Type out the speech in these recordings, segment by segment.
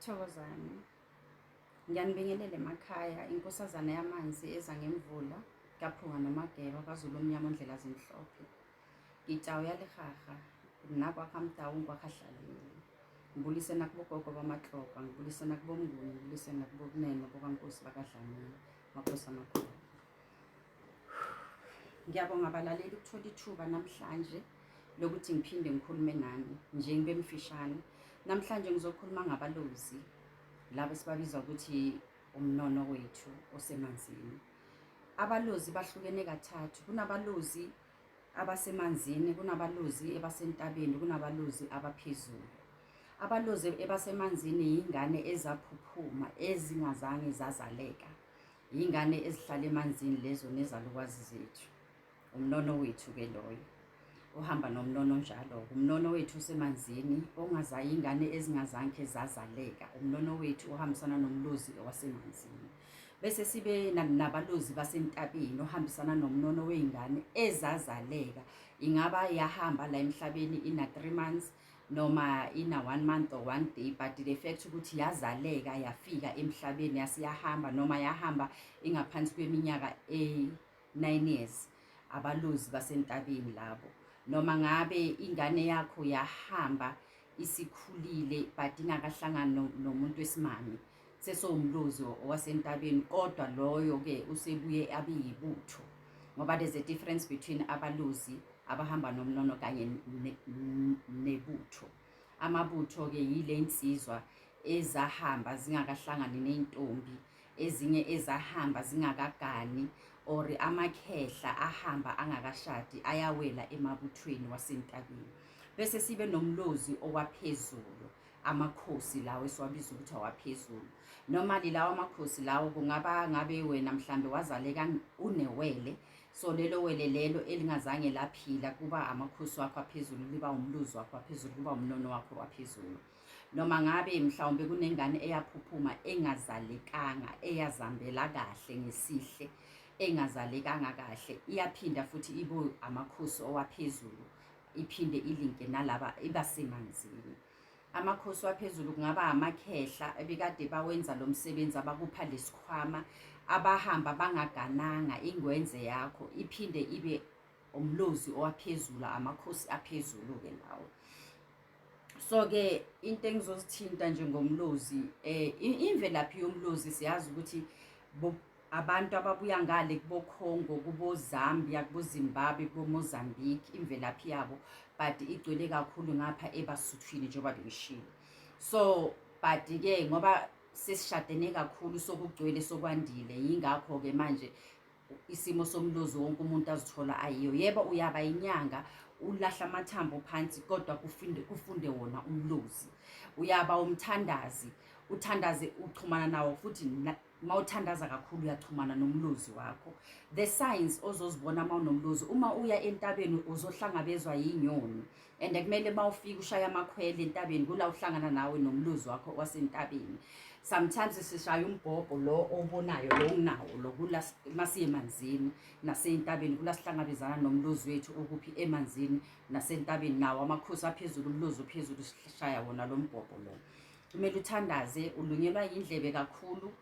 Thokozani. Ngiyanibingelela emakhaya Nkosazana Yamanzi Zanemvula kaphunga nomageba kaZulu omnyama ondlela zimhlophe. Itawu yalehaha nakwa kamtawu kwakahlalile. Ngibulise nakubogogo bamaxoxa, ngibulise nakubomnguni, ngibulise nakubonene bokankosi bakadlamini, makhosi amakhulu. Ngiyabonga abalaleli ukuthola ithuba namhlanje lokuthi ngiphinde ngikhulume nani nje ngibe mfishane. Namhlanje ngizokhuluma ngabalozi labo sibabiza ukuthi umnono wethu osemanzini. Abalozi bahlukene kathathu. Kunabalozi abasemanzini, kunabalozi abasentabeni, kunabalozi abaphezulu. Abalozi abasemanzini yingane ezaphuphuma ezingazange zazaleka. Yingane ezihlala emanzini lezo nezalukwazi zethu. Umnono wethu ke loyo. Uhamba nomnono njalo. Umnono wethu usemanzini ongazayi ingane ezingazange zazaleka. Umnono wethu uhambisana nomlozi wasemanzini. Bese sibe nabalozi basentabeni ohambisana nomnono weingane ezazaleka. Ingaba yahamba la emhlabeni ina 3 months noma ina 1 month or 1 day, but the fact ukuthi yazaleka yafika emhlabeni yasiyahamba noma yahamba ingaphansi kweminyaka 9 years. Abalozi basentabeni labo. Noma ngabe ingane yakho yahamba isikhulile but ingakahlangana nomuntu wesimami, sesomlozi wasentabeni, kodwa loyo ke usebuye abiyibutho. Ngoba there's a difference between abalozi abahamba nomnono kanye nebutho. Amabutho ke yile insizwa ezahamba zingakahlangani nentombi, ezinye ezahamba zingakagani, or amakhehla ahamba angakashadi ayawela emabuthweni wasentabeni. Bese sibe nomlozi owaphezulu, amakhosi lawo esiwabiza ukuthi awaphezulu. Normally lawo amakhosi lawo kungaba ngabe wena mhlambe wazaleka unewele, so lelo wele lelo elingazange laphila kuba amakhosi wakho aphezulu, liba umlozi wakho aphezulu, kuba umnono wakho waphezulu. Noma ngabe mhlawumbe kunengane eyaphuphuma engazalekanga, eyazambela kahle ngesihle, engazalekanga kahle, iyaphinda futhi ibo amakhosi owaphezulu, iphinde ilinke nalaba ibasemanzini. Amakhosi waphezulu kungaba amakhehla ebekade bawenza lo msebenzi abakupha lesikhwama, abahamba bangagananga ingwenze yakho, iphinde ibe umlozi owaphezulu, amakhosi aphezulu ke lawo. So ke into engizozithinta njengomlozi, imvelaphi yomlozi siyazi ukuthi abantu ababuya ngale kubo Congo, kubo Zambia, kubo Zimbabwe, kubo Mozambique, imvelaphi yabo but igcwele kakhulu ngapha eBasuthwini njengoba bengishilo. So but ke ngoba sesishadene kakhulu sokugcwele sokwandile, yingakho ke manje isimo somlozi wonke umuntu azithola ayiyo. Yebo uyaba inyanga ulahla amathambo phansi, kodwa kufunde wona umlozi. Uyaba umthandazi, uthandaze uchumana nawo futhi mawuthandaza kakhulu uyachumana nomlozi wakho. The signs ozozibona mawunomlozi, uma uya entabeni uzohlangabezwa yinyoni, and kumele mawufika ushaya amakhwele entabeni kula uhlangana nawe nomlozi wakho wasentabeni. Sometimes sishaya umbhobho lo obonayo lo unawo lo kula masiye emanzini nasentabeni, kula sihlangabezana nomlozi wethu okuphi emanzini nasentabeni, nawo amakhosi aphezulu, umlozi ophezulu sishaya wona lo mbhobho lo. Kumele uthandaze, ulunyelwa indlebe kakhulu.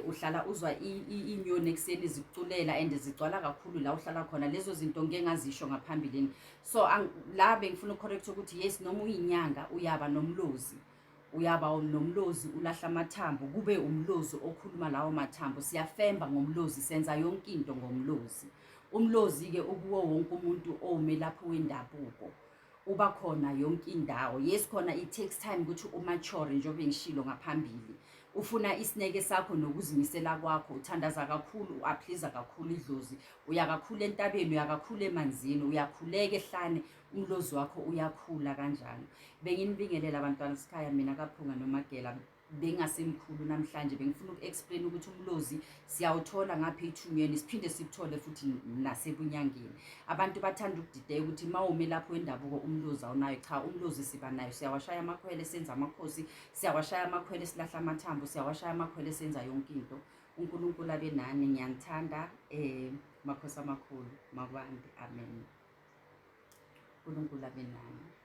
Uhlala uzwa inyoni ekseni zikuculela and zigcwala kakhulu la uhlala khona. Lezo zinto ngeke ngazisho ngaphambilini. So la bengifuna ucorrect ukuthi yes, noma uyinyanga uyaba nomlozi, uyaba nomlozi ulahla amathambo, kube umlozi okhuluma lawo mathambo. Siyafemba ngomlozi, senza yonke into ngomlozi. Umlozi ke ukuwo wonke umuntu omelaphi wendabuko, uba khona yonke indawo. Yes khona it takes time ukuthi umature njengoba ngishilo ngaphambili. Ufuna isineke sakho nokuzimisela kwakho, uthandaza kakhulu, uaplease kakhulu idlozi, uya kakhulu entabeni, uya kakhulu emanzini, uyakhuleka ehlane, umlozi wakho uyakhula kanjalo. Benginibingelela abantwana esikhaya, mina kaphunga nomagela, bengasemkhulu namhlanje. Bengifuna ukuexplain ukuthi umlozi siyawuthola ngapha ethumeni, siphinde sikuthole futhi nasebunyangeni. Abantu bathanda ukudideka ukuthi mawume lapho wendabuko umlozi awunayo. Cha, umlozi siba nayo. Siyawashaya amakhwele senza amakhosi, siyawashaya amakhwele silahla amathambo, siyawashaya amakhwele senza yonke into. uNkulunkulu abe nani, ngiyanithanda. Makhosi amakhulu, makwande, amen. uNkulunkulu abe nani.